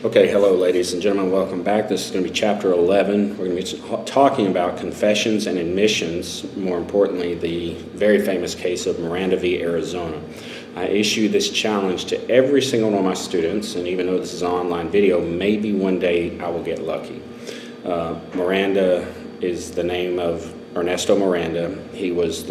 Okay, hello, ladies and gentlemen. Welcome back. This is going to be Chapter 11. We're going to be talking about confessions and admissions, more importantly, the very famous case of Miranda v. Arizona. I issue this challenge to every single one of my students, and even though this is an online video, maybe one day I will get lucky. Miranda is the name of Ernesto Miranda. He was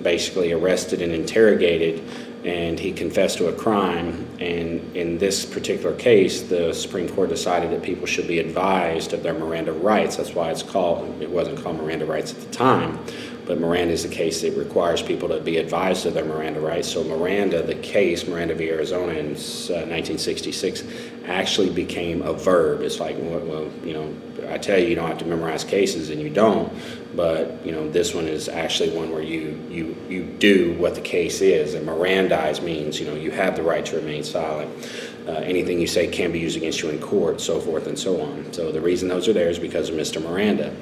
basically arrested and interrogated, and he confessed to a crime. And in this particular case, the Supreme Court decided that people should be advised of their Miranda rights. That's why it wasn't called Miranda rights at the time, but Miranda is the case that requires people to be advised of their Miranda rights. So Miranda, the case, Miranda v. Arizona in 1966, actually became a verb. It's like, well, I tell you, you don't have to memorize cases, and you don't. But this one is actually one where you do what the case is. And Mirandize means you have the right to remain silent. Anything you say can be used against you in court, so forth and so on. So the reason those are there is because of Mr. Miranda.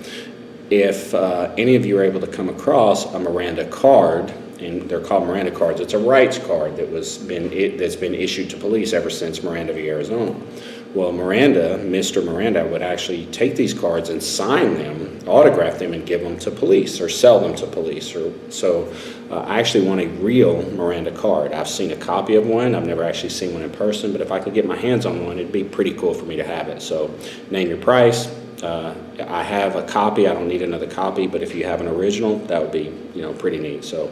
If any of you are able to come across a Miranda card, and they're called Miranda cards, it's a rights card that's been issued to police ever since Miranda v. Arizona. Well, Mr. Miranda would actually take these cards and sign them, autograph them, and give them to police or sell them to police. I actually want a real Miranda card. I've seen a copy of one. I've never actually seen one in person, but if I could get my hands on one, it'd be pretty cool for me to have it. So name your price. I have a copy. I don't need another copy, but if you have an original, that would be pretty neat. So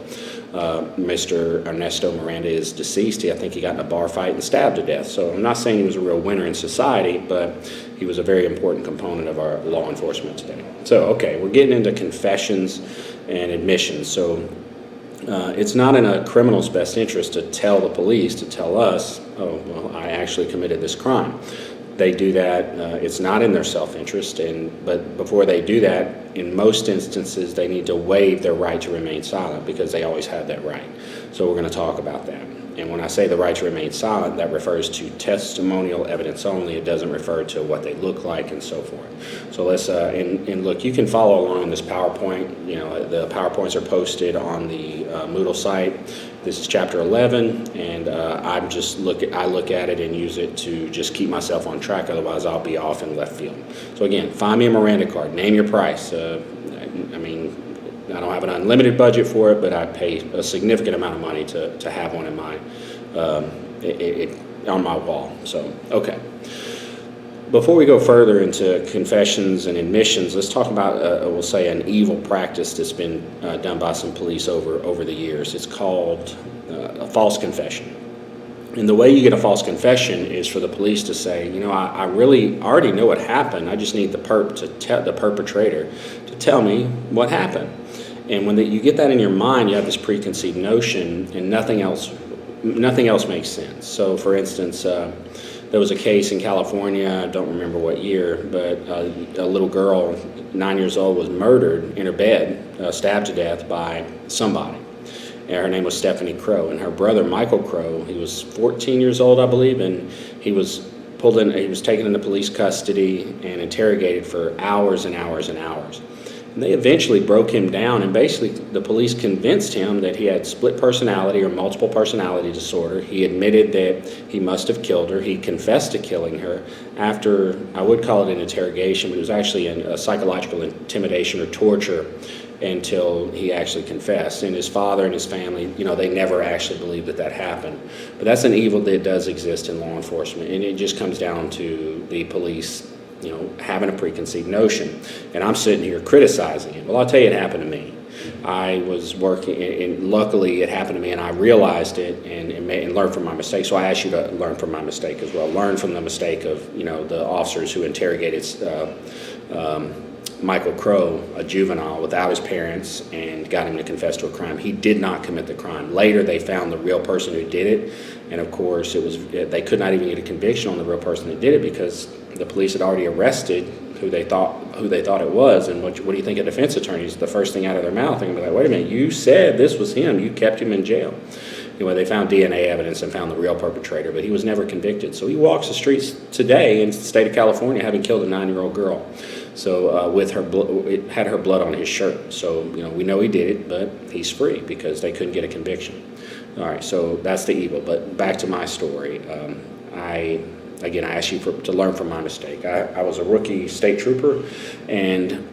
Mr. Ernesto Miranda is deceased. I think he got in a bar fight and stabbed to death. So I'm not saying he was a real winner in society, but he was a very important component of our law enforcement today. So, okay, we're getting into confessions and admissions. So it's not in a criminal's best interest to tell the police, to tell us, oh, well, I actually committed this crime. They do that. It's not in their self-interest, but before they do that, in most instances, they need to waive their right to remain silent because they always have that right. So we're going to talk about that. And when I say the right to remain silent, that refers to testimonial evidence only. It doesn't refer to what they look like and so forth. So let's, and look, you can follow along in this PowerPoint. The PowerPoints are posted on the Moodle site. This is Chapter 11, and I look at it and use it to just keep myself on track. Otherwise, I'll be off in left field. So again, find me a Miranda card. Name your price. I don't have an unlimited budget for it, but I pay a significant amount of money to have one in my on my wall. So, okay. Before we go further into confessions and admissions, let's talk about, we'll say, an evil practice that's been done by some police over the years. It's called a false confession. And the way you get a false confession is for the police to say, I really already know what happened. I just need the perpetrator to tell me what happened. And when you get that in your mind, you have this preconceived notion, and nothing else makes sense. So, for instance, there was a case in California, I don't remember what year, but a little girl, 9 years old, was murdered in her bed, stabbed to death by somebody. And her name was Stephanie Crow. And her brother, Michael Crow, he was 14 years old, I believe, and he was taken into police custody and interrogated for hours and hours and hours. And they eventually broke him down, and basically the police convinced him that he had split personality or multiple personality disorder. He admitted that he must have killed her. He confessed to killing her after, I would call it an interrogation, but it was actually a psychological intimidation or torture until he actually confessed. And his father and his family, they never actually believed that happened. But that's an evil that does exist in law enforcement, and it just comes down to the police having a preconceived notion. And I'm sitting here criticizing it. Well, I'll tell you, it happened to me. I was working, and luckily it happened to me, and I realized it and learned from my mistake. So I ask you to learn from my mistake as well. Learn from the mistake of, the officers who interrogated Michael Crow, a juvenile, without his parents and got him to confess to a crime. He did not commit the crime. Later, they found the real person who did it, and of course, they could not even get a conviction on the real person that did it because the police had already arrested who they thought it was. And what do you think of defense attorneys? The first thing out of their mouth, they're going to be like, wait a minute, you said this was him. You kept him in jail. Anyway, they found DNA evidence and found the real perpetrator, but he was never convicted. So he walks the streets today in the state of California having killed a 9-year-old girl. So with her it had her blood on his shirt. So, we know he did it, but he's free because they couldn't get a conviction. All right, so that's the evil. But back to my story. I again, I asked you to learn from my mistake. I was a rookie state trooper, and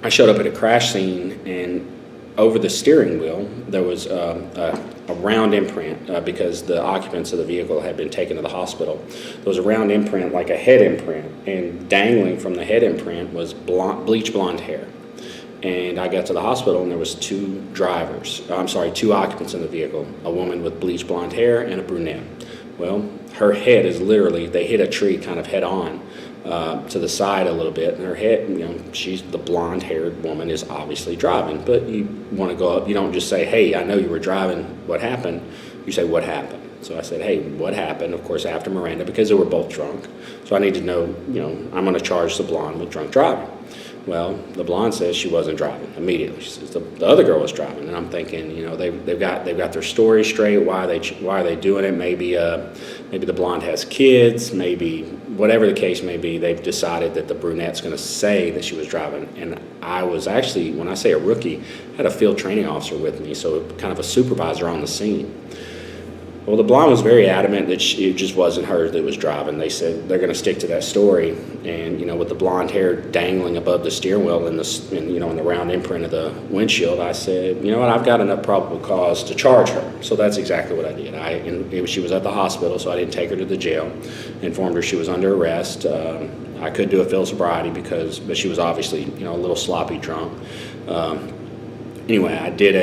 I showed up at a crash scene, and over the steering wheel there was a round imprint because the occupants of the vehicle had been taken to the hospital. There was a round imprint, like a head imprint, and dangling from the head imprint was bleach blonde hair. And I got to the hospital, and there was two occupants in the vehicle, a woman with bleach blonde hair and a brunette. Well, her head is literally, they hit a tree kind of head on to the side a little bit, and her head, she's the blonde-haired woman is obviously driving. But you want to go up, you don't just say, hey, I know you were driving, what happened? You say, what happened? So I said, hey, what happened? Of course, after Miranda, because they were both drunk. So I need to know, I'm going to charge the blonde with drunk driving. Well, the blonde says she wasn't driving immediately. She says the other girl was driving, and I'm thinking, they've got their story straight. Why are they doing it? Maybe the blonde has kids. Maybe whatever the case may be, they've decided that the brunette's going to say that she was driving. And I was actually, when I say a rookie, I had a field training officer with me, so kind of a supervisor on the scene. Well, the blonde was very adamant that it just wasn't her that was driving. They said they're going to stick to that story. And, with the blonde hair dangling above the steering wheel and the round imprint of the windshield, I said, you know what, I've got enough probable cause to charge her. So that's exactly what I did. She was at the hospital, so I didn't take her to the jail. Informed her she was under arrest. I could do a field sobriety but she was obviously, a little sloppy drunk. Anyway, I did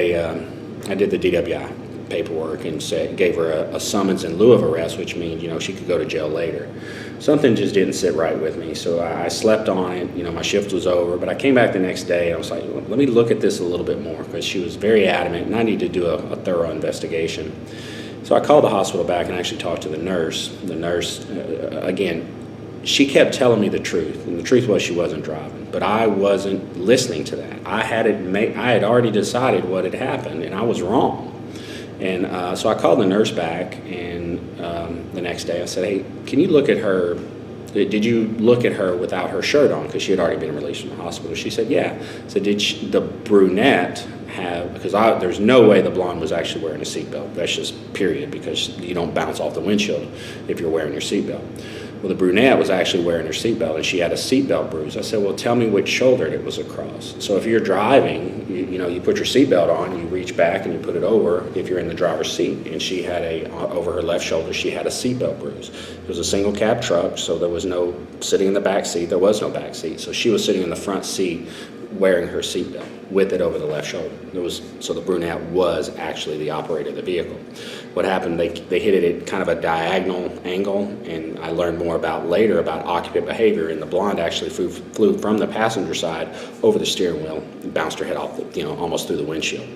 the DWI paperwork and gave her a summons in lieu of arrest, which means she could go to jail later. Something just didn't sit right with me, so I slept on it. My shift was over, but I came back the next day and I was like, let me look at this a little bit more, because she was very adamant and I need to do a thorough investigation. So I called the hospital back and actually talked to the nurse. The nurse, again, she kept telling me the truth, and the truth was she wasn't driving, but I wasn't listening to that. I had already decided what had happened, and I was wrong. And so I called the nurse back, and the next day I said, hey, can you look at her? Did you look at her without her shirt on? Because she had already been released from the hospital. She said, yeah. So did the brunette have, because there's no way the blonde was actually wearing a seatbelt. That's just period, because you don't bounce off the windshield if you're wearing your seatbelt. Well, the brunette was actually wearing her seatbelt, and she had a seatbelt bruise. I said, well, tell me which shoulder it was across. So if you're driving, you put your seatbelt on, you reach back and you put it over if you're in the driver's seat. And she had over her left shoulder, she had a seatbelt bruise. It was a single cab truck, so there was no sitting in the back seat. There was no back seat. So she was sitting in the front seat wearing her seatbelt with it over the left shoulder. So the brunette was actually the operator of the vehicle. What happened, they hit it at kind of a diagonal angle, and I learned more later about occupant behavior, and the blonde actually flew from the passenger side over the steering wheel and bounced her head off, almost through the windshield.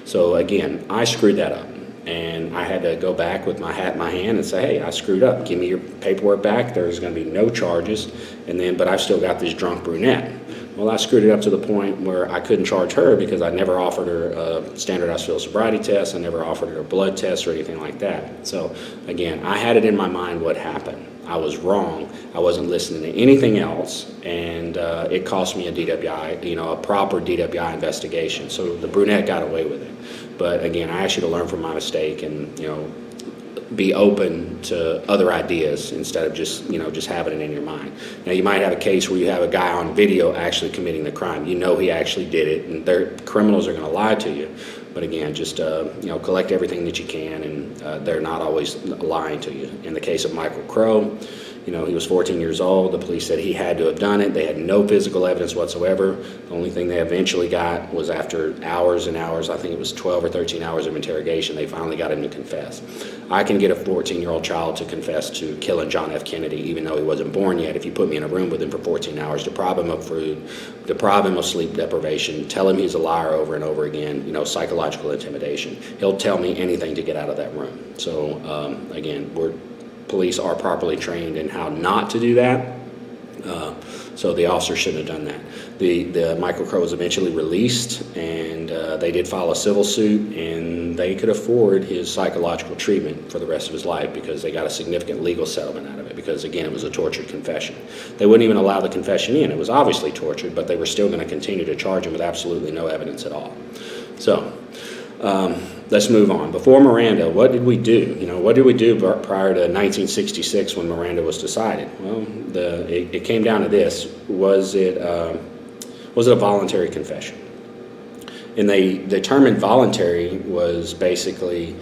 So again, I screwed that up. And I had to go back with my hat in my hand and say, hey, I screwed up. Give me your paperwork back. There's going to be no charges. But I've still got this drunk brunette. Well, I screwed it up to the point where I couldn't charge her because I never offered her a standardized field sobriety test. I never offered her a blood test or anything like that. So, again, I had it in my mind what happened. I was wrong. I wasn't listening to anything else, and it cost me a DWI, a proper DWI investigation. So the brunette got away with it. But again, I asked you to learn from my mistake and, be open to other ideas instead of just having it in your mind. Now, you might have a case where you have a guy on video actually committing the crime. He actually did it, and criminals are going to lie to you. But again, just collect everything that you can, and they're not always lying to you. In the case of Michael Crow, he was 14 years old. The police said he had to have done it. They had no physical evidence whatsoever. The only thing they eventually got was after hours and hours, I think it was 12 or 13 hours of interrogation, they finally got him to confess. I can get a 14-year-old child to confess to killing John F. Kennedy, even though he wasn't born yet. If you put me in a room with him for 14 hours, deprive him of food, deprive him of sleep deprivation, tell him he's a liar over and over again, psychological intimidation. He'll tell me anything to get out of that room. So, again, police are properly trained in how not to do that. So the officer shouldn't have done that. The Michael Crow was eventually released, and they did file a civil suit, and they could afford his psychological treatment for the rest of his life because they got a significant legal settlement out of it because, again, it was a tortured confession. They wouldn't even allow the confession in. It was obviously tortured, but they were still going to continue to charge him with absolutely no evidence at all. So let's move on. Before Miranda, what did we do? What did we do prior to 1966 when Miranda was decided? Well, it came down to this: was it a voluntary confession? And they determined voluntary was basically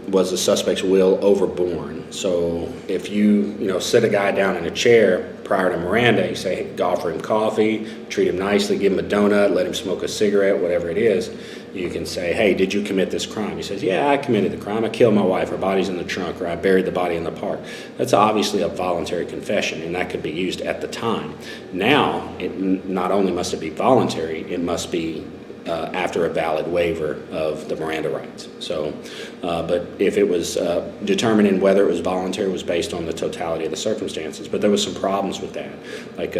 was the suspect's will overborne. So if you sit a guy down in a chair prior to Miranda, you say, offer him coffee, treat him nicely, give him a donut, let him smoke a cigarette, whatever it is, you can say, hey, did you commit this crime? He says, yeah, I committed the crime. I killed my wife. Her body's in the trunk, or I buried the body in the park. That's obviously a voluntary confession, and that could be used at the time. Now, not only must it be voluntary, it must be after a valid waiver of the Miranda rights. So, but if it was determining whether it was voluntary, was based on the totality of the circumstances. But there was some problems with that. Like,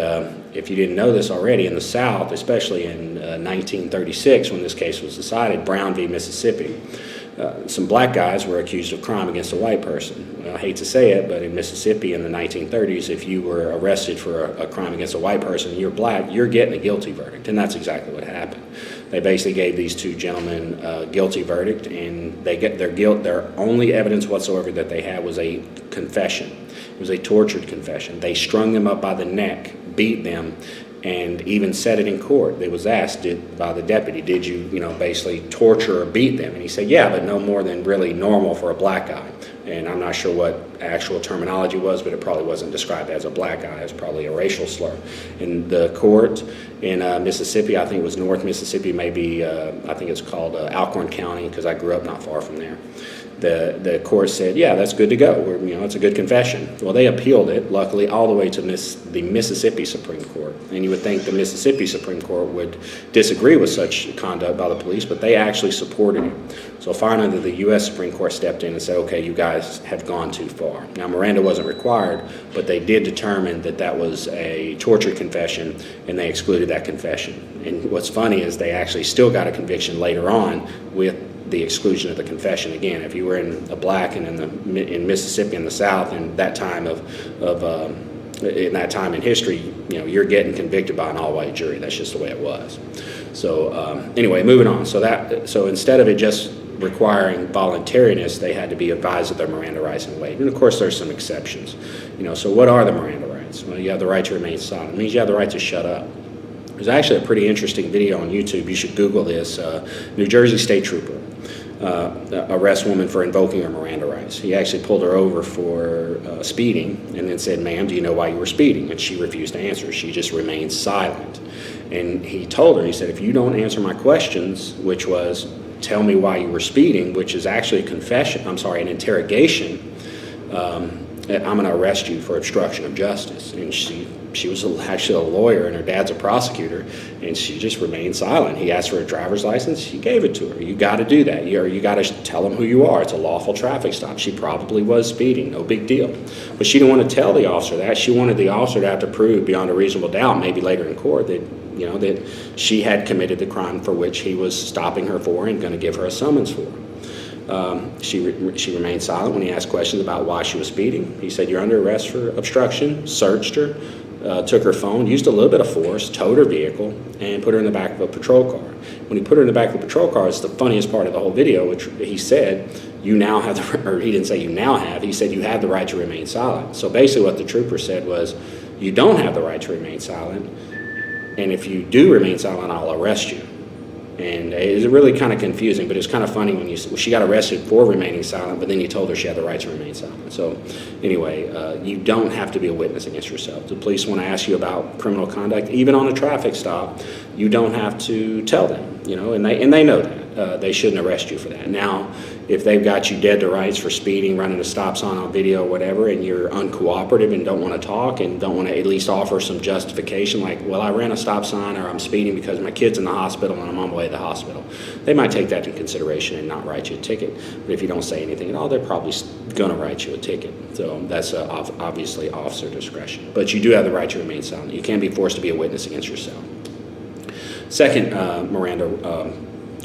if you didn't know this already, in the South, especially in 1936, when this case was decided, Brown v. Mississippi, some black guys were accused of crime against a white person. Well, I hate to say it, but in Mississippi in the 1930s, if you were arrested for a crime against a white person and you're black, you're getting a guilty verdict, and that's exactly what happened. They basically gave these two gentlemen a guilty verdict, and they get their guilt. Their only evidence whatsoever that they had was a confession. It was a tortured confession. They strung them up by the neck, beat them, and even said it in court. They was asked by the deputy, did you, basically torture or beat them? And he said, yeah, but no more than really normal for a black guy. And I'm not sure what actual terminology was, but it probably wasn't described as a black guy. It was probably a racial slur. In the court in Mississippi, I think it was North Mississippi, maybe, I think it's called Alcorn County, because I grew up not far from there. The court said, yeah, that's good to go. It's a good confession. Well, they appealed it, luckily, all the way to the Mississippi Supreme Court. And you would think the Mississippi Supreme Court would disagree with such conduct by the police, but they actually supported it. So finally, the U.S. Supreme Court stepped in and said, okay, you guys have gone too far. Now, Miranda wasn't required, but they did determine that that was a torture confession, and they excluded that confession. And what's funny is they actually still got a conviction later on with the exclusion of the confession. Again, if you were in a black and in Mississippi in the South, in that time in that time in history, you're getting convicted by an all-white jury. That's just the way it was. So anyway, moving on. So instead of it just requiring voluntariness, they had to be advised of their Miranda rights and waived. And of course, there's some exceptions. So what are the Miranda rights? Well, you have the right to remain silent. It means you have the right to shut up. There's actually a pretty interesting video on YouTube. You should Google this. New Jersey State Trooper arrests woman for invoking her Miranda rights. He actually pulled her over for speeding and then said, ma'am, do you know why you were speeding? And she refused to answer. She just remained silent. And he told her, he said, if you don't answer my questions, which was, tell me why you were speeding, which is actually an interrogation, I'm going to arrest you for obstruction of justice. And she was actually a lawyer, and her dad's a prosecutor, and she just remained silent. He asked for a driver's license. He gave it to her. You got to do that. You got to tell him who you are. It's a lawful traffic stop. She probably was speeding. No big deal. But she didn't want to tell the officer that. She wanted the officer to have to prove beyond a reasonable doubt, maybe later in court, that that she had committed the crime for which he was stopping her for and going to give her a summons for. She remained silent when he asked questions about why she was speeding. He said, you're under arrest for obstruction, searched her, took her phone, used a little bit of force, towed her vehicle, and put her in the back of a patrol car. When he put her in the back of the patrol car, it's the funniest part of the whole video, which he said, you now have, or he didn't say you now have, he said you have the right to remain silent. So basically what the trooper said was, you don't have the right to remain silent, and if you do remain silent, I'll arrest you. And it was really kind of confusing, but it was kind of funny when she got arrested for remaining silent, but then you told her she had the right to remain silent. So anyway, you don't have to be a witness against yourself. The police want to ask you about criminal conduct, even on a traffic stop, you don't have to tell them, and they know that. They shouldn't arrest you for that. Now, if they've got you dead to rights for speeding, running a stop sign on video or whatever, and you're uncooperative and don't want to talk and don't want to at least offer some justification, like, well, I ran a stop sign or I'm speeding because my kid's in the hospital and I'm on my way to the hospital, they might take that into consideration and not write you a ticket. But if you don't say anything at all, they're probably going to write you a ticket. So that's obviously officer discretion. But you do have the right to remain silent. You can't be forced to be a witness against yourself. Second, Miranda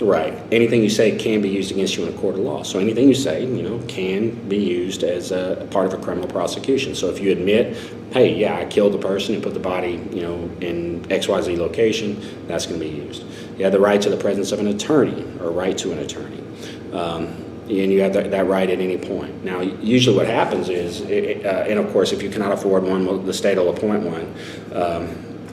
right, anything you say can be used against you in a court of law. So anything you say, can be used as a part of a criminal prosecution. So if you admit, hey, yeah, I killed the person and put the body, in XYZ location, that's going to be used. You have the right to the presence of an attorney or right to an attorney. And you have that right at any point. Now, usually what happens is, and of course, if you cannot afford one, the state will appoint one.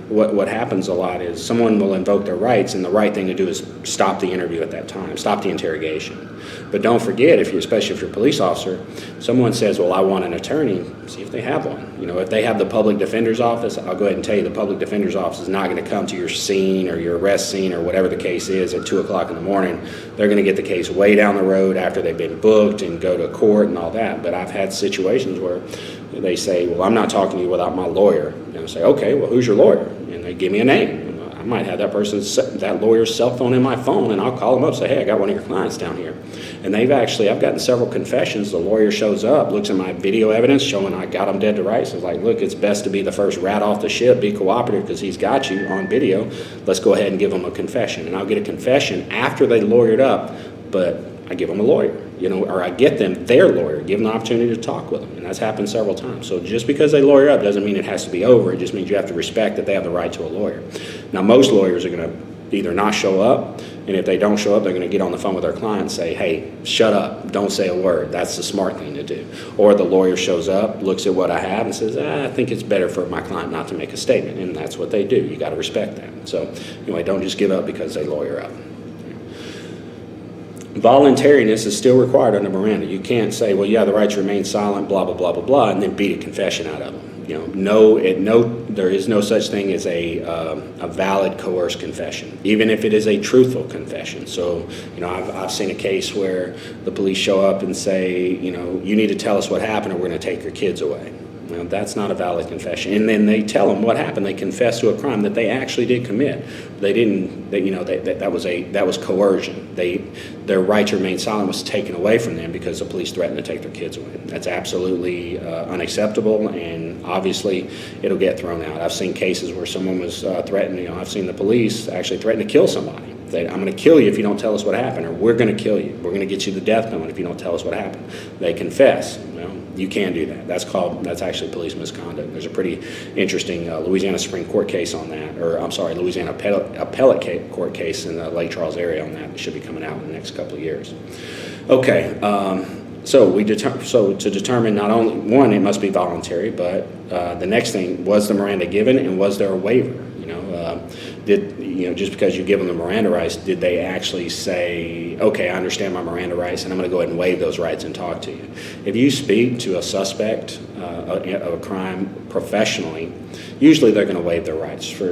What happens a lot is someone will invoke their rights, and the right thing to do is stop the interview at that time, stop the interrogation. But don't forget, especially if you're a police officer, someone says, well, I want an attorney, see if they have one. You know, if they have the public defender's office, I'll go ahead and tell you the public defender's office is not going to come to your scene or your arrest scene or whatever the case is at 2 o'clock in the morning. They're going to get the case way down the road after they've been booked and go to court and all that. But I've had situations where they say, well, I'm not talking to you without my lawyer. And I say, okay, well, who's your lawyer? And they give me a name. I might have that lawyer's cell phone in my phone, and I'll call them up and say, hey, I got one of your clients down here. And I've gotten several confessions. The lawyer shows up, looks at my video evidence showing I got him dead to rights. It's like, look, it's best to be the first rat off the ship, be cooperative because he's got you on video. Let's go ahead and give him a confession. And I'll get a confession after they lawyered up, but I give them a lawyer, or I get them their lawyer, give them the opportunity to talk with them. And that's happened several times. So just because they lawyer up doesn't mean it has to be over. It just means you have to respect that they have the right to a lawyer. Now, most lawyers are going to either not show up, and if they don't show up, they're going to get on the phone with their client and say, hey, shut up, don't say a word. That's the smart thing to do. Or the lawyer shows up, looks at what I have, and says, I think it's better for my client not to make a statement. And that's what they do. You got to respect that. So anyway, don't just give up because they lawyer up. Voluntariness is still required under Miranda. You can't say, well, you have the right to remain silent, blah, blah, blah, blah, blah, and then beat a confession out of them. There is no such thing as a valid coerced confession, even if it is a truthful confession. So, I've seen a case where the police show up and say, you need to tell us what happened or we're going to take your kids away. Well, that's not a valid confession. And then they tell them what happened. They confess to a crime that they actually did commit. They didn't. That was coercion. Their right to remain silent was taken away from them because the police threatened to take their kids away. That's absolutely unacceptable, and obviously it'll get thrown out. I've seen cases where someone was threatened. I've seen the police actually threaten to kill somebody. I'm going to kill you if you don't tell us what happened, or we're going to kill you. We're going to get you the death penalty if you don't tell us what happened. They confess. Well, you can't do that. That's actually police misconduct. There's a pretty interesting Louisiana Supreme Court case on that, Louisiana appellate court case in the Lake Charles area on that. It should be coming out in the next couple of years. Okay, so to determine not only one, it must be voluntary, but the next thing, was the Miranda given, and was there a waiver? Just because you give them the Miranda rights, did they actually say, okay, I understand my Miranda rights, and I'm going to go ahead and waive those rights and talk to you? If you speak to a suspect of a crime professionally, usually they're going to waive their rights. I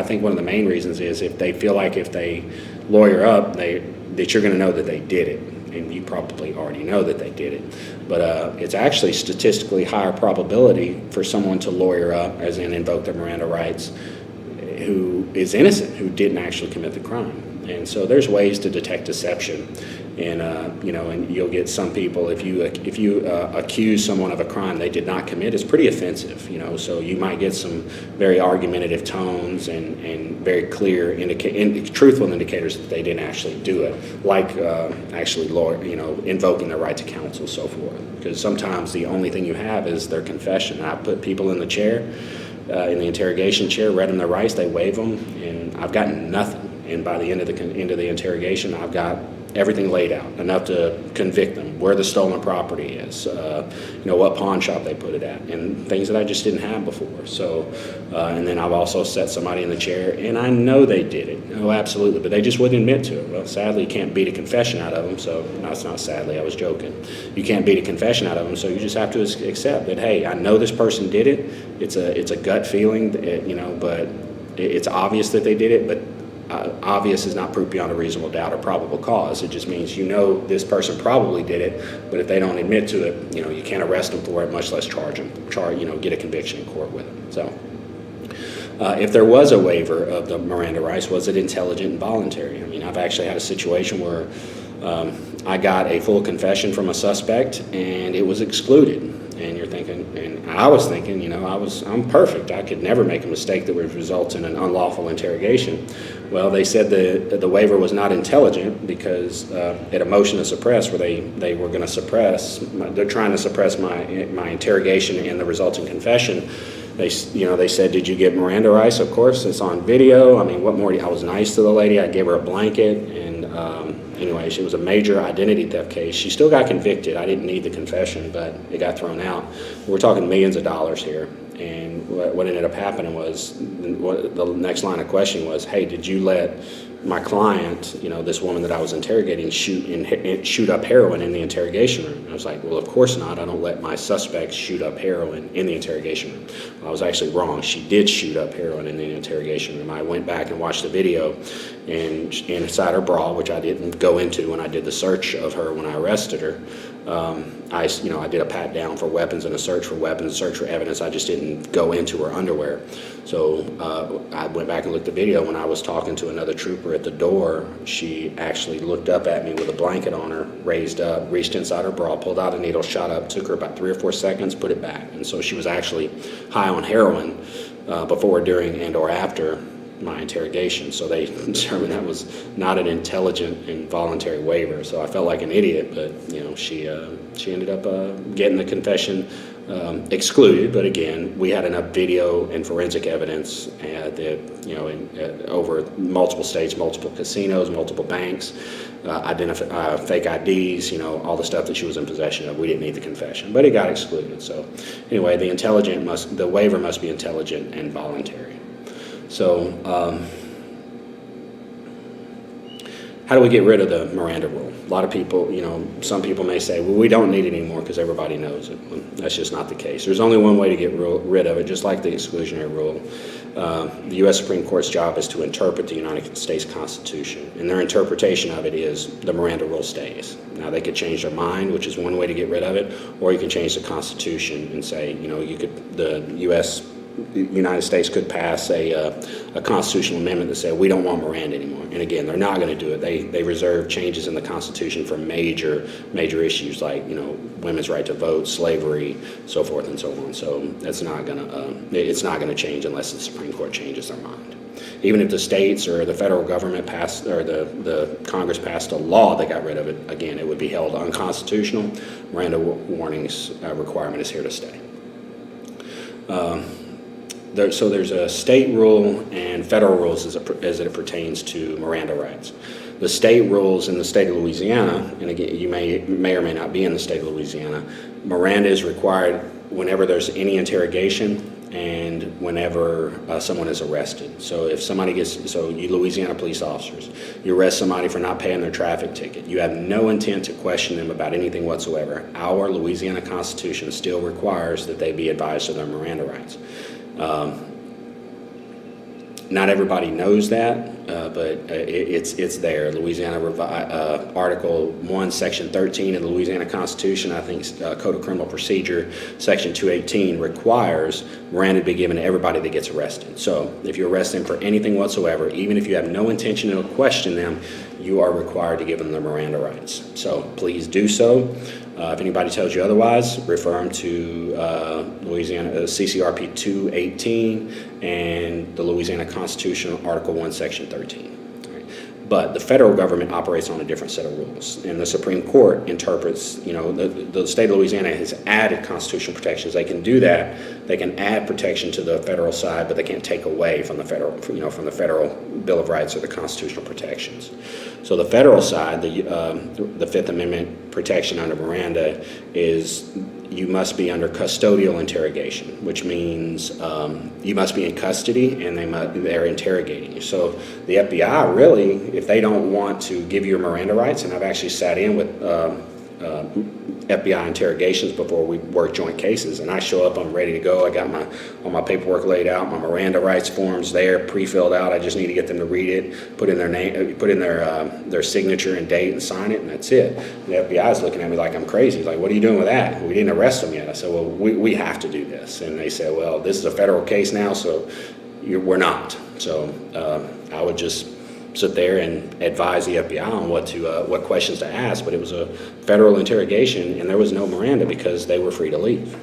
think one of the main reasons is if they feel like if they lawyer up, that you're going to know that they did it. And you probably already know that they did it. But it's actually statistically higher probability for someone to lawyer up, as in invoke their Miranda rights, who is innocent, who didn't actually commit the crime. And so there's ways to detect deception. And, and you'll get some people, if you accuse someone of a crime they did not commit, it's pretty offensive, so you might get some very argumentative tones and very clear truthful indicators that they didn't actually do it, like invoking their right to counsel, so forth. Because sometimes the only thing you have is their confession. I put people in the chair, in the interrogation chair, read them their rights, they waive them, and I've gotten nothing. And by the end of the interrogation, I've got everything laid out, enough to convict them, where the stolen property is, what pawn shop they put it at, and things that I just didn't have before. So, and then I've also set somebody in the chair, and I know they did it. Oh, absolutely, but they just wouldn't admit to it. Well, sadly, you can't beat a confession out of them, so, no, it's not sadly, I was joking. You can't beat a confession out of them, so you just have to accept that, hey, I know this person did it. It's a gut feeling, but it's obvious that they did it, but obvious is not proof beyond a reasonable doubt or probable cause. It just means this person probably did it, but if they don't admit to it, you can't arrest them for it, much less charge them, get a conviction in court with it. So, if there was a waiver of the Miranda rights, was it intelligent and voluntary? I mean, I've actually had a situation where I got a full confession from a suspect and it was excluded. And you're thinking, and I was thinking, I'm perfect. I could never make a mistake that would result in an unlawful interrogation. Well, they said the waiver was not intelligent because at a motion to suppress, where they were going to suppress, they're trying to suppress my interrogation and the resulting confession. They said, "Did you get Miranda rights?" Of course, it's on video. I mean, what more? I was nice to the lady. I gave her a blanket, and anyway, it was a major identity theft case. She still got convicted. I didn't need the confession, but it got thrown out. We're talking millions of dollars here. And what ended up happening was, the next line of questioning was, "Hey, did you let my client, this woman that I was interrogating, shoot up heroin in the interrogation room?" I was like, "Well, of course not. I don't let my suspects shoot up heroin in the interrogation room." Well, I was actually wrong. She did shoot up heroin in the interrogation room. I went back and watched the video, and inside her bra, which I didn't go into when I did the search of her when I arrested her, I did a pat down for weapons and a search for weapons, search for evidence. I just didn't go into her underwear. So I went back and looked at the video. When I was talking to another trooper at the door, she actually looked up at me with a blanket on her, raised up, reached inside her bra, pulled out a needle, shot up, took her about 3 or 4 seconds, put it back. And so she was actually high on heroin before, during, and or after my interrogation. So they determined that was not an intelligent and voluntary waiver. So I felt like an idiot, but she ended up getting the confession excluded. But again, we had enough video and forensic evidence that over multiple states, multiple casinos, multiple banks, fake IDs, all the stuff that she was in possession of. We didn't need the confession, but it got excluded. So anyway, the waiver must be intelligent and voluntary. So how do we get rid of the Miranda rule? A lot of people, some people may say, well, we don't need it anymore because everybody knows it. Well, that's just not the case. There's only one way to get rid of it, just like the exclusionary rule. The U.S. Supreme Court's job is to interpret the United States Constitution, and their interpretation of it is the Miranda rule stays. Now, they could change their mind, which is one way to get rid of it, or you can change the Constitution and say, the United States could pass a constitutional amendment that said we don't want Miranda anymore. And again, they're not going to do it. They reserve changes in the Constitution for major issues like women's right to vote, slavery, so forth and so on. So it's not going to change unless the Supreme Court changes their mind. Even if the states or the federal government passed, or the Congress passed a law that got rid of it, again, it would be held unconstitutional. Miranda warnings requirement is here to stay. So there's a state rule and federal rules as it pertains to Miranda rights. The state rules in the state of Louisiana, and again, you may or may not be in the state of Louisiana, Miranda is required whenever there's any interrogation and whenever someone is arrested. So if somebody you Louisiana police officers, you arrest somebody for not paying their traffic ticket, you have no intent to question them about anything whatsoever. Our Louisiana Constitution still requires that they be advised of their Miranda rights. Not everybody knows that, but it's there. Louisiana Article 1, Section 13 of the Louisiana Constitution, I think Code of Criminal Procedure, Section 218, requires Miranda to be given to everybody that gets arrested. So if you arrest them for anything whatsoever, even if you have no intention to question them, you are required to give them their Miranda rights. So please do so. If anybody tells you otherwise, refer them to Louisiana CCRP 218 and the Louisiana Constitution, Article 1, Section 13. But the federal government operates on a different set of rules, and the Supreme Court interprets. The state of Louisiana has added constitutional protections. They can do that. They can add protection to the federal side, but they can't take away from the federal, from the federal Bill of Rights or the constitutional protections. So the federal side, the Fifth Amendment protection under Miranda is you must be under custodial interrogation, which means you must be in custody and they're interrogating you. So the FBI really, if they don't want to give you your Miranda rights, and I've actually sat in with FBI interrogations before we work joint cases, and I show up, I'm ready to go, I got all my paperwork laid out, my Miranda rights forms there, pre-filled out, I just need to get them to read it, put in their name, put in their signature and date and sign it, and that's it. The FBI is looking at me like I'm crazy. He's like, what are you doing with that? We didn't arrest them yet. I said, well, we have to do this. And they said, well, this is a federal case now, so we're not. So I would just sit there and advise the FBI on what questions to ask, but it was a federal interrogation, and there was no Miranda because they were free to leave.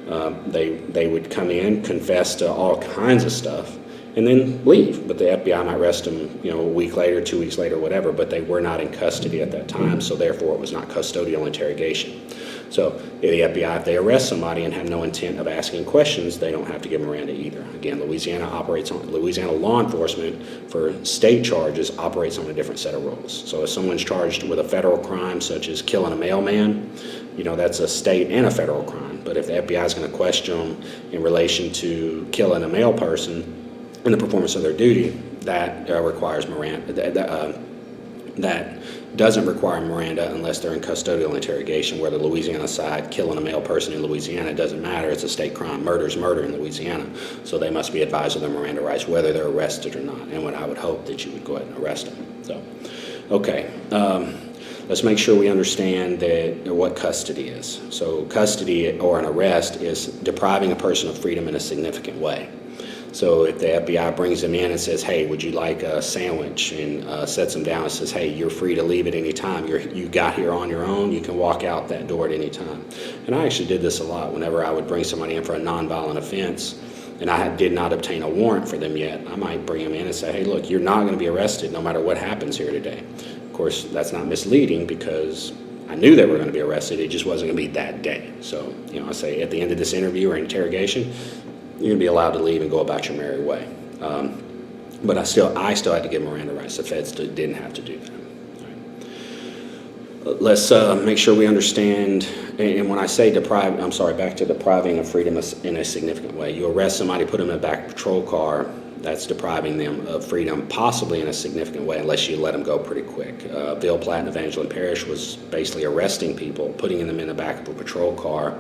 They would come in, confess to all kinds of stuff, and then leave. But the FBI might arrest them, a week later, 2 weeks later, whatever. But they were not in custody at that time, so therefore it was not custodial interrogation. So the FBI, if they arrest somebody and have no intent of asking questions, they don't have to give Miranda either. Again, Louisiana law enforcement for state charges operates on a different set of rules. So if someone's charged with a federal crime such as killing a mailman, that's a state and a federal crime. But if the FBI is going to question them in relation to killing a male person in the performance of their duty, that requires Miranda. That doesn't require Miranda unless they're in custodial interrogation, where the Louisiana side, killing a male person in Louisiana, it doesn't matter. It's a state crime. Murder is murder in Louisiana. So they must be advised of their Miranda rights, whether they're arrested or not. And what I would hope that you would go ahead and arrest them. So, okay. Let's make sure we understand what custody is. So custody or an arrest is depriving a person of freedom in a significant way. So if the FBI brings them in and says, hey, would you like a sandwich, and sets them down and says, hey, you're free to leave at any time. You got here on your own. You can walk out that door at any time. And I actually did this a lot whenever I would bring somebody in for a nonviolent offense and I did not obtain a warrant for them yet. I might bring them in and say, hey, look, you're not going to be arrested no matter what happens here today. Of course, that's not misleading because I knew they were going to be arrested. It just wasn't going to be that day. So, I say at the end of this interview or interrogation, you're going to be allowed to leave and go about your merry way. But I still had to give Miranda rights. The feds didn't have to do that. Right. Let's make sure we understand, and when I say back to depriving of freedom in a significant way. You arrest somebody, put them in a back patrol car, that's depriving them of freedom, possibly in a significant way, unless you let them go pretty quick. Bill Platt and Evangeline Parrish was basically arresting people, putting them in the back of a patrol car,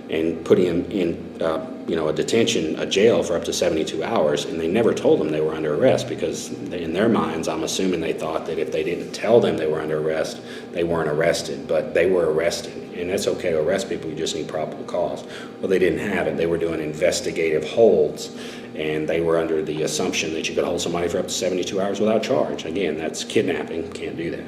and putting them in a jail for up to 72 hours, and they never told them they were under arrest because in their minds, I'm assuming they thought that if they didn't tell them they were under arrest, they weren't arrested, but they were arrested. And it's okay to arrest people, you just need probable cause. Well, they didn't have it. They were doing investigative holds, and they were under the assumption that you could hold somebody for up to 72 hours without charge. Again, that's kidnapping, can't do that.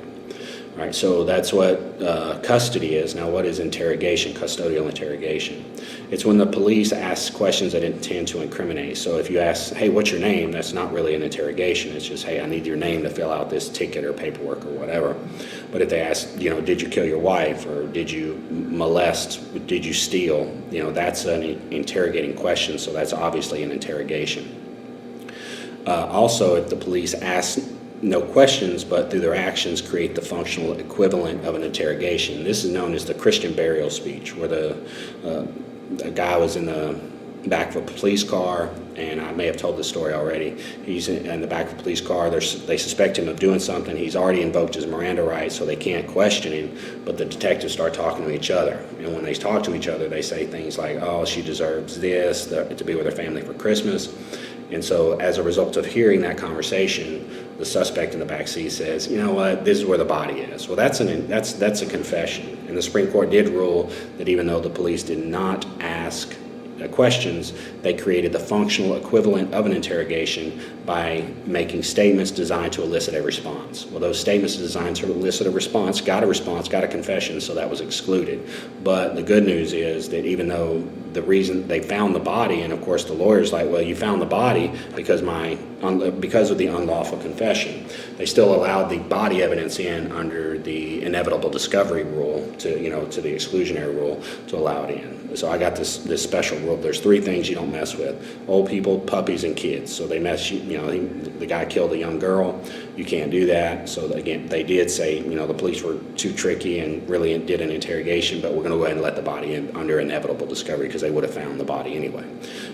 All right, so that's what custody is. Now, what is interrogation, custodial interrogation? It's when the police ask questions that intend to incriminate. So if you ask, hey, what's your name? That's not really an interrogation. It's just, hey, I need your name to fill out this ticket or paperwork or whatever. But if they ask, did you kill your wife, or did you molest, did you steal? That's an interrogating question, so that's obviously an interrogation. Also, if the police ask no questions, but through their actions create the functional equivalent of an interrogation. This is known as the Christian burial speech, where the guy was in the back of a police car, and I may have told this story already. He's in the back of a police car. They suspect him of doing something. He's already invoked his Miranda rights, so they can't question him, but the detectives start talking to each other. And when they talk to each other, they say things like, oh, she deserves this, to be with her family for Christmas. And so as a result of hearing that conversation, the suspect in the back seat says, you know what, this is where the body is. Well, that's a confession. And the Supreme Court did rule that even though the police did not ask questions, they created the functional equivalent of an interrogation by making statements designed to elicit a response. Well, those statements designed to elicit a response, got a confession, so that was excluded. But the good news is that even though the reason they found the body, and of course the lawyer's like, well, you found the body because of the unlawful confession, they still allowed the body evidence in under the inevitable discovery rule to the exclusionary rule to allow it in. So I got this special rule. There's 3 things you don't mess with: old people, puppies, and kids. So they the guy killed a young girl. You can't do that. So again, they did say, the police were too tricky and really did an interrogation, but we're going to go ahead and let the body in under inevitable discovery because they would have found the body anyway.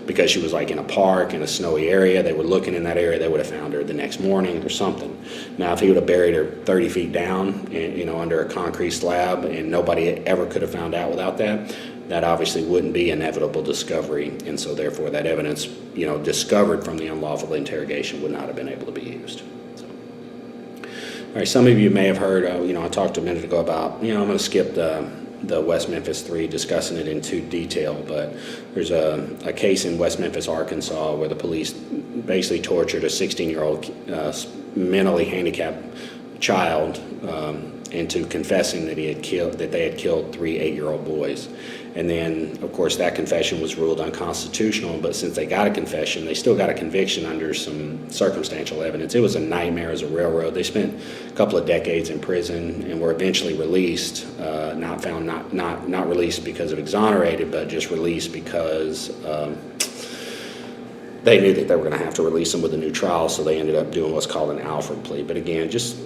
Because she was in a park in a snowy area, they were looking in that area, they would have found her the next morning or something. Now, if he would have buried her 30 feet down, under a concrete slab, and nobody ever could have found out without that, that obviously wouldn't be inevitable discovery, and so therefore that evidence, discovered from the unlawful interrogation would not have been able to be used. So. All right, some of you may have heard, I talked a minute ago about, I'm going to skip the West Memphis 3, discussing it in too detail, but there's a case in West Memphis, Arkansas, where the police basically tortured a 16-year-old mentally handicapped child into confessing that they had killed 3 8-year-old boys. And then, of course, that confession was ruled unconstitutional, but since they got a confession, they still got a conviction under some circumstantial evidence. It was a nightmare as a railroad. They spent a couple of decades in prison and were eventually released, not released because of exonerated, but just released because they knew that they were going to have to release them with a new trial, so they ended up doing what's called an Alford plea. But again, just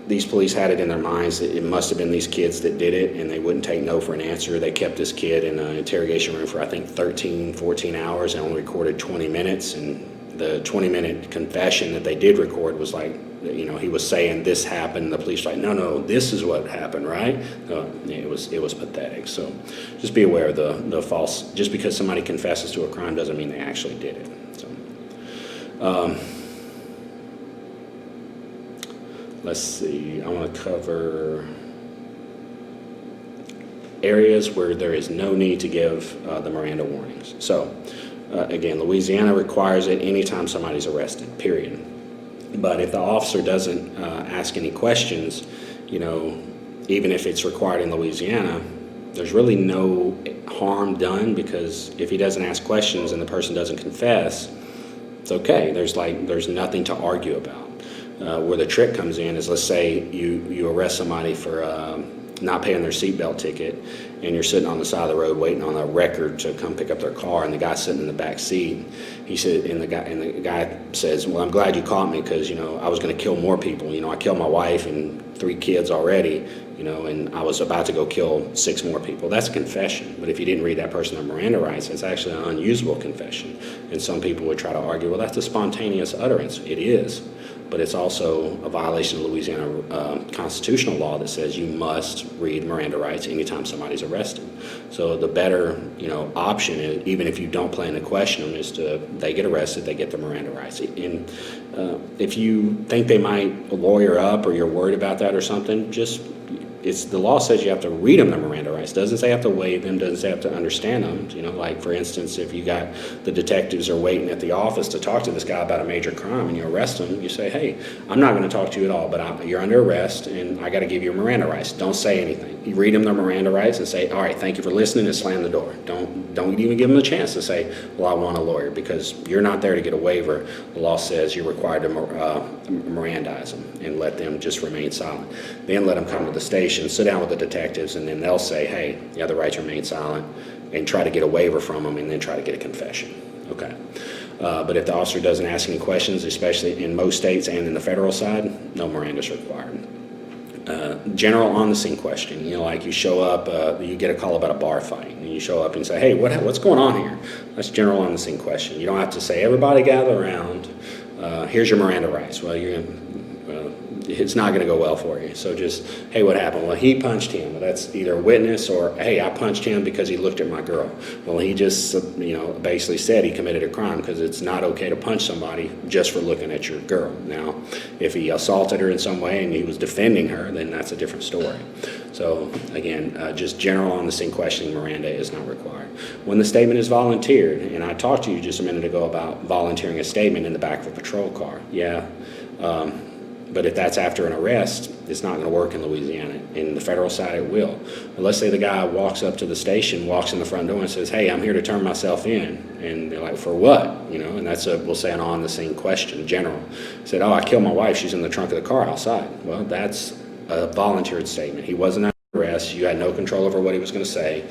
these police had it in their minds that it must have been these kids that did it, and they wouldn't take no for an answer. They kept this kid in an interrogation room for, I think, 13, 14 hours and only recorded 20 minutes. And the 20-minute confession that they did record was like, he was saying this happened. The police were like, no, this is what happened, right? It was pathetic. So just be aware of the false. Just because somebody confesses to a crime doesn't mean they actually did it. So. Let's see, I want to cover areas where there is no need to give the Miranda warnings. So, again, Louisiana requires it anytime somebody's arrested, period. But if the officer doesn't ask any questions, even if it's required in Louisiana, there's really no harm done, because if he doesn't ask questions and the person doesn't confess, it's okay. There's nothing to argue about. Where the trick comes in is, let's say you arrest somebody for not paying their seatbelt ticket, and you're sitting on the side of the road waiting on a record to come pick up their car, and the guy's sitting in the back seat. He said, and the guy says, "Well, I'm glad you caught me, because I was going to kill more people. I killed my wife and 3 kids already. And I was about to go kill 6 more people." That's a confession. But if you didn't read that person on Miranda rights, it's actually an unusable confession. And some people would try to argue, well, that's a spontaneous utterance. It is. But it's also a violation of Louisiana constitutional law that says you must read Miranda rights anytime somebody's arrested. So the better, option, is, even if you don't plan to question them, is they get arrested, they get the Miranda rights. And if you think they might lawyer up, or you're worried about that or something, the law says you have to read them the Miranda rights. Doesn't say you have to waive them, doesn't say you have to understand them. Like, for instance, if you got the detectives are waiting at the office to talk to this guy about a major crime and you arrest him, you say, "Hey, I'm not going to talk to you at all, but you're under arrest and I got to give you Miranda rights." Don't say anything. You read them their Miranda rights and say, "All right, thank you for listening," and slam the door. Don't even give them a chance to say, "Well, I want a lawyer," because you're not there to get a waiver. The law says you're required to Mirandize them and let them just remain silent. Then let them come to the station, sit down with the detectives, and then they'll say, "Hey, you have the right to remain silent," and try to get a waiver from them, and then try to get a confession. Okay. But if the officer doesn't ask any questions, especially in most states and in the federal side, no Miranda's required. General on-the-scene question. Like you show up, you get a call about a bar fight, and you show up and say, "Hey, what's going on here?" That's general on-the-scene question. You don't have to say, "Everybody gather around. Here's your Miranda rights." Well, it's not going to go well for you. So just, "Hey, what happened?" "Well, he punched him." Well, that's either a witness, or, "Hey, I punched him because he looked at my girl." Well, he just, basically said he committed a crime, because it's not okay to punch somebody just for looking at your girl. Now, if he assaulted her in some way and he was defending her, then that's a different story. So again, just general on-the-scene questioning, Miranda is not required. When the statement is volunteered, and I talked to you just a minute ago about volunteering a statement in the back of a patrol car. Yeah. But if that's after an arrest, it's not going to work in Louisiana. In the federal side, it will. But let's say the guy walks up to the station, walks in the front door and says, "Hey, I'm here to turn myself in." And they're like, "For what?" And that's we'll say an on-the-scene question, general. Said, "Oh, I killed my wife. She's in the trunk of the car outside." Well, that's a volunteered statement. He wasn't under arrest. You had no control over what he was going to say.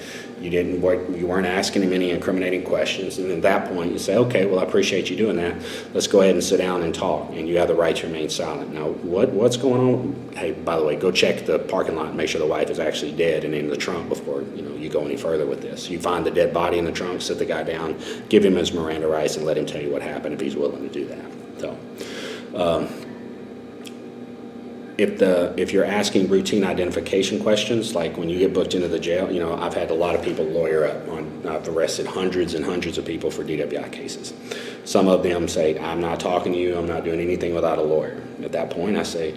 You weren't asking him any incriminating questions. And at that point, you say, "Okay, well, I appreciate you doing that. Let's go ahead and sit down and talk." And you have the right to remain silent. Now, what's going on? Hey, by the way, go check the parking lot and make sure the wife is actually dead and in the trunk before you go any further with this. You find the dead body in the trunk, sit the guy down, give him his Miranda rights, and let him tell you what happened if he's willing to do that. So. If you're asking routine identification questions, like when you get booked into the jail, I've had a lot of people lawyer up I've arrested hundreds and hundreds of people for DWI cases. Some of them say, "I'm not talking to you, I'm not doing anything without a lawyer." At that point, I say,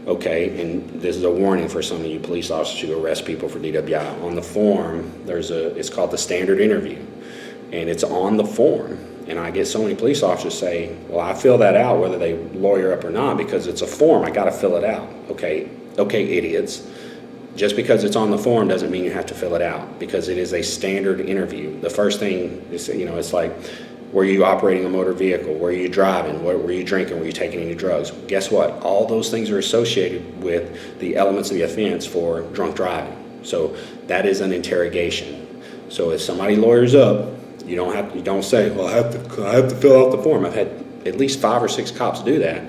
okay, and this is a warning for some of you police officers who arrest people for DWI. On the form, it's called the standard interview, and it's on the form. And I get so many police officers say, "Well, I fill that out whether they lawyer up or not because it's a form. I got to fill it out." Okay, idiots. Just because it's on the form doesn't mean you have to fill it out, because it is a standard interview. The first thing is, it's like, were you operating a motor vehicle? Were you driving? What were you drinking? Were you taking any drugs? Guess what? All those things are associated with the elements of the offense for drunk driving. So that is an interrogation. So if somebody lawyers up, you don't say, well, I have to fill out the form. I've had at least 5 or 6 cops do that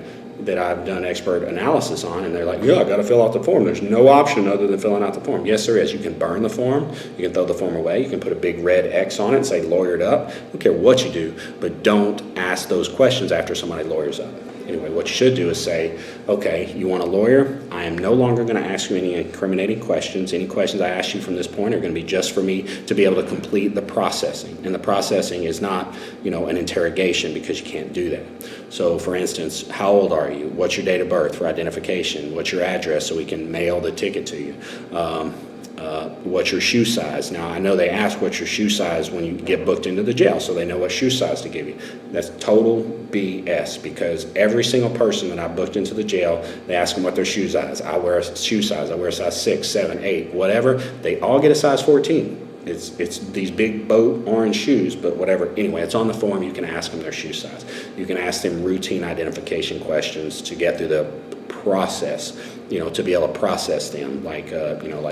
I've done expert analysis on, and they're like, yeah, I got to fill out the form. There's no option other than filling out the form. Yes, there is. You can burn the form. You can throw the form away. You can put a big red X on it and say lawyered up. I don't care what you do, but don't ask those questions after somebody lawyers up. Anyway, what you should do is say, okay, you want a lawyer? I am no longer going to ask you any incriminating questions. Any questions I ask you from this point are going to be just for me to be able to complete the processing. And the processing is not, an interrogation, because you can't do that. So, for instance, how old are you? What's your date of birth for identification? What's your address so we can mail the ticket to you? What's your shoe size? Now, I know they ask what's your shoe size when you get booked into the jail, so they know what shoe size to give you. That's total BS, because every single person that I booked into the jail, they ask them what their shoe size. I wear a shoe size. I wear a size 6, 7, 8, whatever. They all get a size 14. It's these big boat orange shoes, but whatever. Anyway, it's on the form. You can ask them their shoe size. You can ask them routine identification questions to get through the process, to be able to process them, like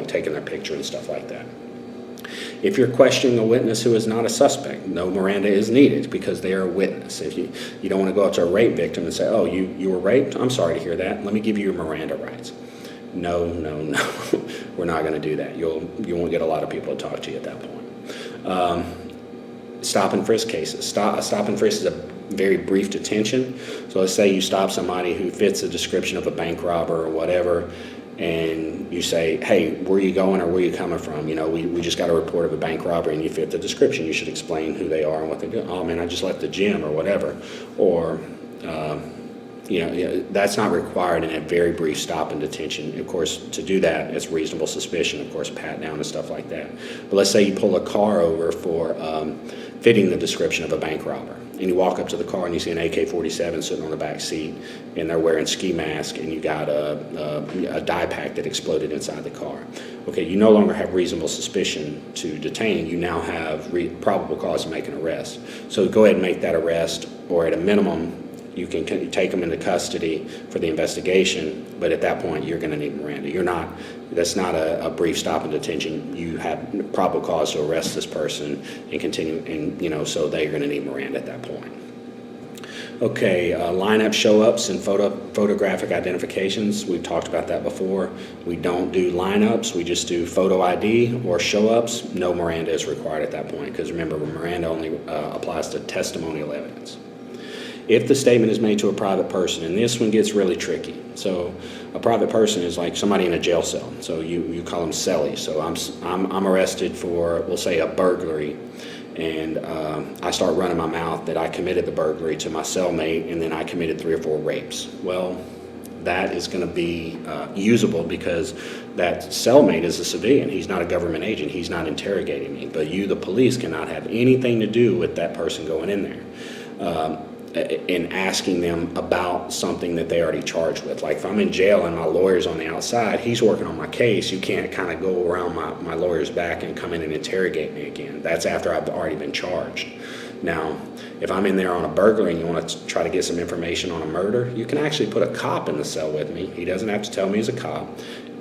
taking their picture and stuff like that. If you're questioning a witness who is not a suspect, no Miranda is needed, because they are a witness. If you don't want to go up to a rape victim and say, oh, you were raped? I'm sorry to hear that. Let me give you your Miranda rights. No. We're not going to do that. You won't get a lot of people to talk to you at that point. Stop and frisk cases. Stop and frisk is a very brief detention. So let's say you stop somebody who fits the description of a bank robber or whatever, and you say, hey, where are you going or where are you coming from? We just got a report of a bank robbery and you fit the description. You should explain who they are and what they do. Oh, man, I just left the gym or whatever. Or, that's not required in a very brief stop and detention. Of course, to do that, it's reasonable suspicion, of course, pat down and stuff like that. But let's say you pull a car over for fitting the description of a bank robber, and you walk up to the car and you see an AK-47 sitting on the back seat, and they're wearing ski masks, and you got a dye pack that exploded inside the car. Okay, you no longer have reasonable suspicion to detain. You now have probable cause to make an arrest. So go ahead and make that arrest, or at a minimum, you can take them into custody for the investigation, but at that point, you're going to need Miranda. That's not a brief stop and detention. You have probable cause to arrest this person and continue, and so they're going to need Miranda at that point. Okay, lineup show-ups and photographic identifications. We've talked about that before. We don't do lineups. We just do photo ID or show-ups. No Miranda is required at that point, because remember, Miranda only applies to testimonial evidence. If the statement is made to a private person, and this one gets really tricky. So a private person is like somebody in a jail cell. So you call them cellies. So I'm arrested for, we'll say, a burglary, and I start running my mouth that I committed the burglary to my cellmate, and then I committed 3 or 4 rapes. Well, that is going to be usable, because that cellmate is a civilian. He's not a government agent. He's not interrogating me. But you, the police, cannot have anything to do with that person going in there. In asking them about something that they already charged with. Like if I'm in jail and my lawyer's on the outside, he's working on my case, you can't kind of go around my lawyer's back and come in and interrogate me again. That's after I've already been charged. Now, if I'm in there on a burglary and you want to try to get some information on a murder, you can actually put a cop in the cell with me. He doesn't have to tell me he's a cop,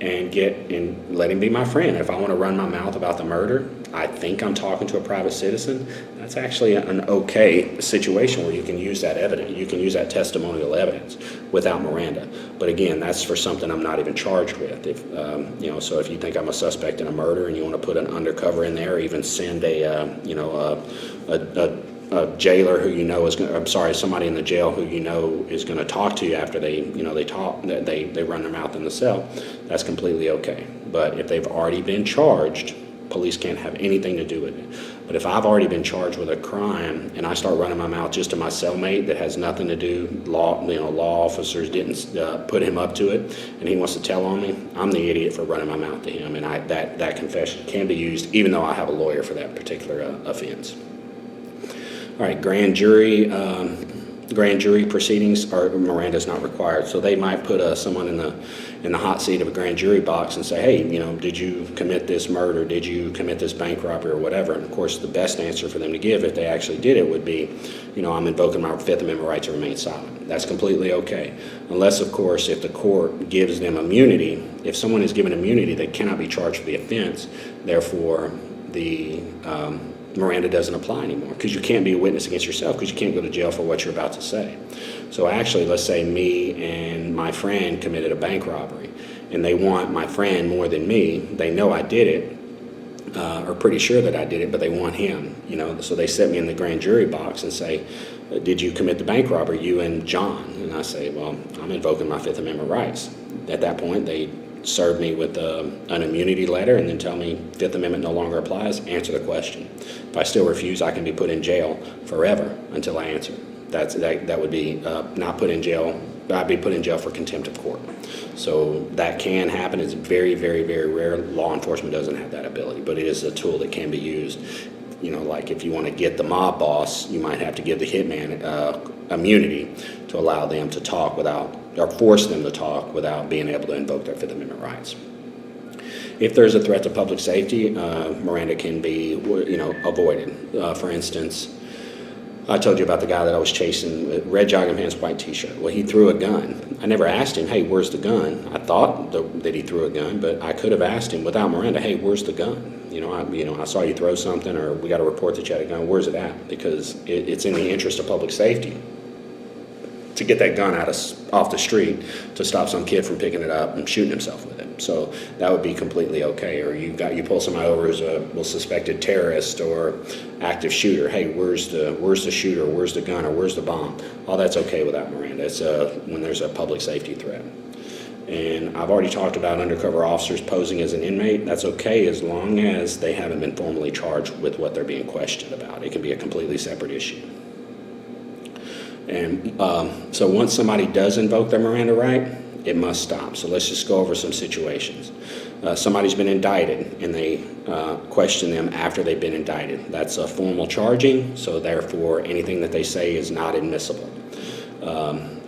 and let him be my friend. If I want to run my mouth about the murder, I think I'm talking to a private citizen, that's actually an okay situation where you can use that evidence. You can use that testimonial evidence without Miranda. But again, that's for something I'm not even charged with. So if you think I'm a suspect in a murder and you want to put an undercover in there, or even send a jailer who somebody in the jail who is going to talk to you after they run their mouth in the cell, that's completely okay. But if they've already been charged, police can't have anything to do with it. But if I've already been charged with a crime and I start running my mouth just to my cellmate that has nothing to do, law officers didn't put him up to it, and he wants to tell on me, I'm the idiot for running my mouth to him, and that confession can be used even though I have a lawyer for that particular offense. All right, grand jury. grand jury proceedings, Miranda is not required. So they might put someone in the hot seat of a grand jury box and say, hey, did you commit this murder? Did you commit this bank robbery or whatever? And of course, the best answer for them to give if they actually did it would be, I'm invoking my Fifth Amendment right to remain silent. That's completely okay. Unless, of course, if the court gives them immunity, if someone is given immunity, they cannot be charged for the offense. Therefore, the Miranda doesn't apply anymore, because you can't be a witness against yourself, because you can't go to jail for what you're about to say. So actually, let's say me and my friend committed a bank robbery, and they want my friend more than me. They know I did it, or pretty sure that I did it, but they want him. So they set me in the grand jury box and say, did you commit the bank robbery, you and John? And I say, well, I'm invoking my Fifth Amendment rights. At that point, they serve me with an immunity letter and then tell me Fifth Amendment no longer applies, answer the question. If I still refuse, I can be put in jail forever until I answer. That would be not put in jail. I'd be put in jail for contempt of court. So that can happen. It's very, very, very rare. Law enforcement doesn't have that ability, but it is a tool that can be used. Like if you want to get the mob boss, you might have to give the hitman immunity to allow them to talk or force them to talk without being able to invoke their Fifth Amendment rights. If there's a threat to public safety, Miranda can be, avoided. For instance, I told you about the guy that I was chasing with red jogging pants, white T-shirt. Well, he threw a gun. I never asked him, hey, where's the gun? I thought that he threw a gun, but I could have asked him without Miranda, hey, where's the gun? I saw you throw something, or we got a report that you had a gun. Where's it at? Because it's in the interest of public safety to get that gun off the street to stop some kid from picking it up and shooting himself with it. So that would be completely okay. Or you pull somebody over as a suspected terrorist or active shooter. Hey, where's the shooter? Where's the gun? Or where's the bomb? All that's okay without Miranda. It's when there's a public safety threat. And I've already talked about undercover officers posing as an inmate. That's okay as long as they haven't been formally charged with what they're being questioned about. It can be a completely separate issue. And so once somebody does invoke their Miranda right, it must stop. So let's just go over some situations. Somebody's been indicted, and they question them after they've been indicted. That's a formal charging, so therefore anything that they say is not admissible.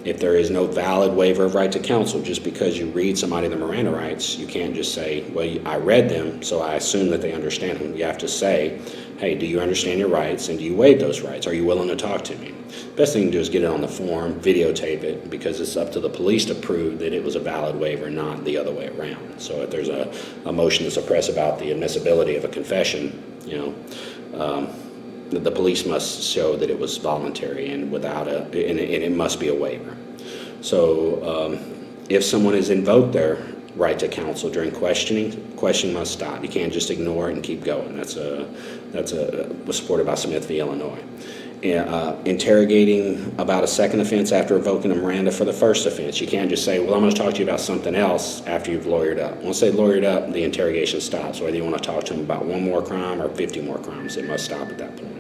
If there is no valid waiver of right to counsel, just because you read somebody the Miranda rights, you can't just say, well, I read them, so I assume that they understand them. You have to say, hey, do you understand your rights, and do you waive those rights? Are you willing to talk to me? Best thing to do is get it on the form, videotape it, because it's up to the police to prove that it was a valid waiver, not the other way around. So if there's a motion to suppress about the admissibility of a confession, the police must show that it was voluntary and it must be a waiver. So if someone has invoked their right to counsel during questioning must stop. You can't just ignore it and keep going. That's was supported by Smith v. Illinois. Interrogating about a second offense after invoking a Miranda for the first offense. You can't just say, well, I'm going to talk to you about something else after you've lawyered up. Once they've lawyered up, the interrogation stops. Whether you want to talk to them about one more crime or 50 more crimes, it must stop at that point.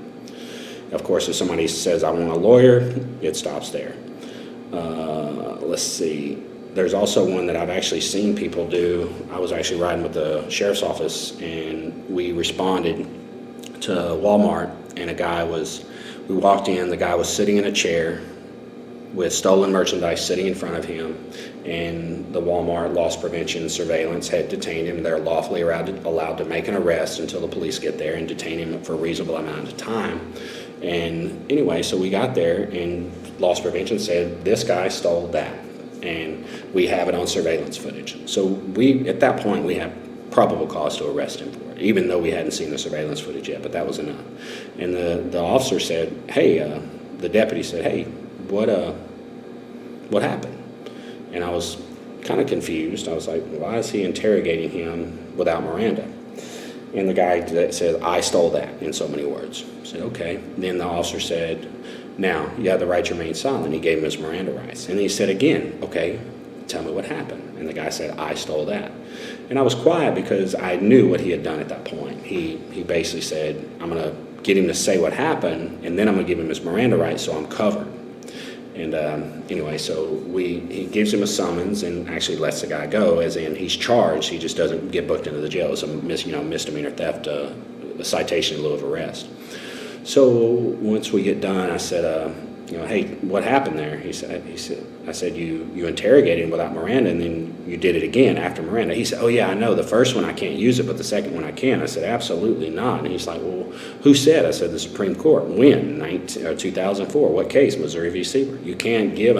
Of course, if somebody says, I want a lawyer, it stops there. Let's see. There's also one that I've actually seen people do. I was actually riding with the sheriff's office, and we responded to Walmart, and we walked in, the guy was sitting in a chair with stolen merchandise sitting in front of him, and the Walmart loss prevention surveillance had detained him. They're lawfully allowed to make an arrest until the police get there and detain him for a reasonable amount of time. And anyway, so we got there, and loss prevention said, this guy stole that, and we have it on surveillance footage. So at that point, we have probable cause to arrest him for it, even though we hadn't seen the surveillance footage yet, but that was enough. And the officer said, hey, the deputy said, hey, what happened? And I was kind of confused. I was like, why is he interrogating him without Miranda? And the guy said, I stole that, in so many words. I said, okay. Then the officer said, now, you have the right to remain silent. He gave him his Miranda rights. And he said again, okay, tell me what happened. And the guy said, I stole that. And I was quiet because I knew what he had done at that point. He basically said, I'm going to get him to say what happened, and then I'm going to give him his Miranda rights so I'm covered. And anyway, so he gives him a summons and actually lets the guy go, as in he's charged. He just doesn't get booked into the jail. It's a misdemeanor theft, a citation in lieu of arrest. So once we get done, I said, hey, what happened there? I said, you interrogated him without Miranda, and then you did it again after Miranda. He said, oh yeah, I know, the first one I can't use it, but the second one I can. I said, absolutely not. And he's like, well, who said? I said, the Supreme Court. When? 2004. What case? Missouri v. Sieber. You can't get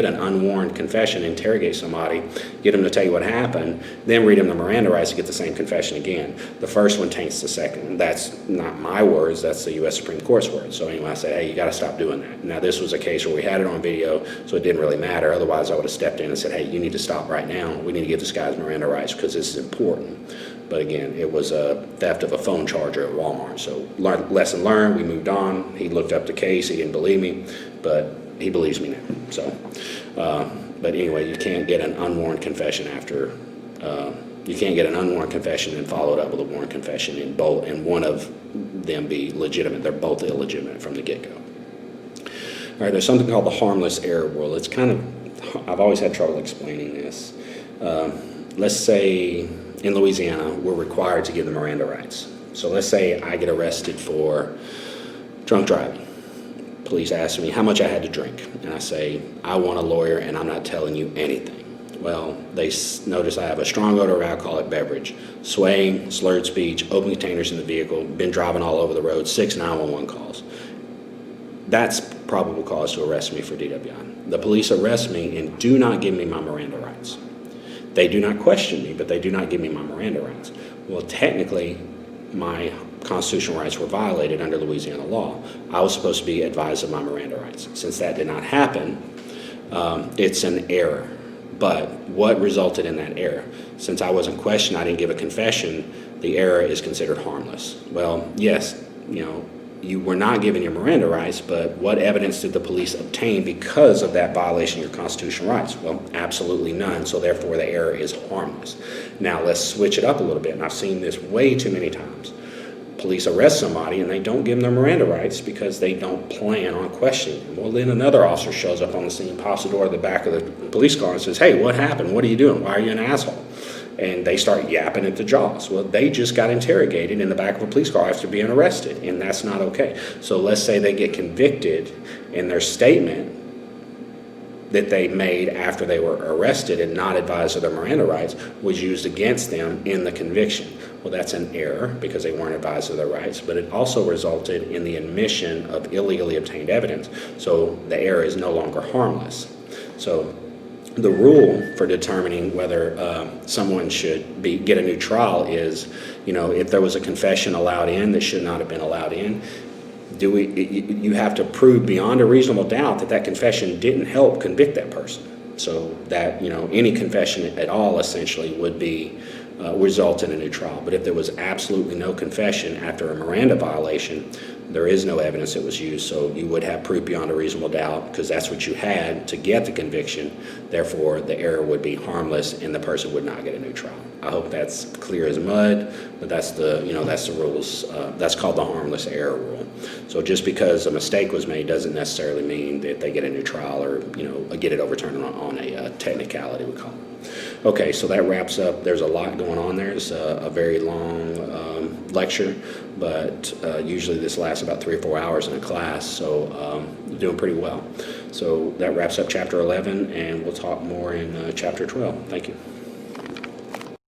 an unwarned confession, interrogate somebody, get them to tell you what happened, then read them the Miranda rights to get the same confession again. The first one taints the second one. That's not my words, that's the U.S. Supreme Court's words. So anyway, I said, hey, you got to stop doing that. Now, this was a case where we had it on video, so it didn't really matter. Otherwise, I would have stepped in and said, hey, you need to stop right now. We need to give this guy his Miranda rights because this is important. But again, it was a theft of a phone charger at Walmart. So lesson learned, we moved on. He looked up the case. He didn't believe me, but he believes me now. So, but anyway, you can't get an unwarned confession after, you can't get an unwarned confession and follow it up with a warned confession and one of them be legitimate. They're both illegitimate from the get-go. All right, there's something called the harmless error rule. It's kind of, I've always had trouble explaining this. Let's say in Louisiana, we're required to give the Miranda rights. So let's say I get arrested for drunk driving. Police ask me how much I had to drink. And I say, I want a lawyer and I'm not telling you anything. Well, they notice I have a strong odor of alcoholic beverage, swaying, slurred speech, open containers in the vehicle, been driving all over the road, 6 911 calls. That's probable cause to arrest me for DWI. The police arrest me and do not give me my Miranda rights. They do not question me, but they do not give me my Miranda rights. Well, technically, my constitutional rights were violated under Louisiana law. I was supposed to be advised of my Miranda rights. Since that did not happen, it's an error. But what resulted in that error? Since I wasn't questioned, I didn't give a confession, the error is considered harmless. Well, yes, you were not given your Miranda rights, but what evidence did the police obtain because of that violation of your constitutional rights? Well, absolutely none, so therefore the error is harmless. Now let's switch it up a little bit, and I've seen this way too many times. Police arrest somebody and they don't give them their Miranda rights because they don't plan on questioning them. Well, then another officer shows up on the scene, pops the door at the back of the police car and says, hey, what happened? What are you doing? Why are you an asshole? And they start yapping at the jaws. Well, they just got interrogated in the back of a police car after being arrested, and that's not okay. So let's say they get convicted and their statement that they made after they were arrested and not advised of their Miranda rights was used against them in the conviction. Well, that's an error because they weren't advised of their rights, but it also resulted in the admission of illegally obtained evidence. So the error is no longer harmless. So the rule for determining whether someone should get a new trial is, if there was a confession allowed in that should not have been allowed in, you have to prove beyond a reasonable doubt that confession didn't help convict that person. So that, any confession at all essentially would be result in a new trial. But if there was absolutely no confession after a Miranda violation, there is no evidence that was used, so you would have proof beyond a reasonable doubt because that's what you had to get the conviction. Therefore, the error would be harmless and the person would not get a new trial. I hope that's clear as mud, but that's the rules. That's called the harmless error rule. So just because a mistake was made doesn't necessarily mean that they get a new trial or get it overturned on a technicality, we call it. Okay, so that wraps up. There's a lot going on there. It's a very long lecture, but usually this lasts about 3 or 4 hours in a class, so you're doing pretty well. So that wraps up Chapter 11, and we'll talk more in Chapter 12. Thank you.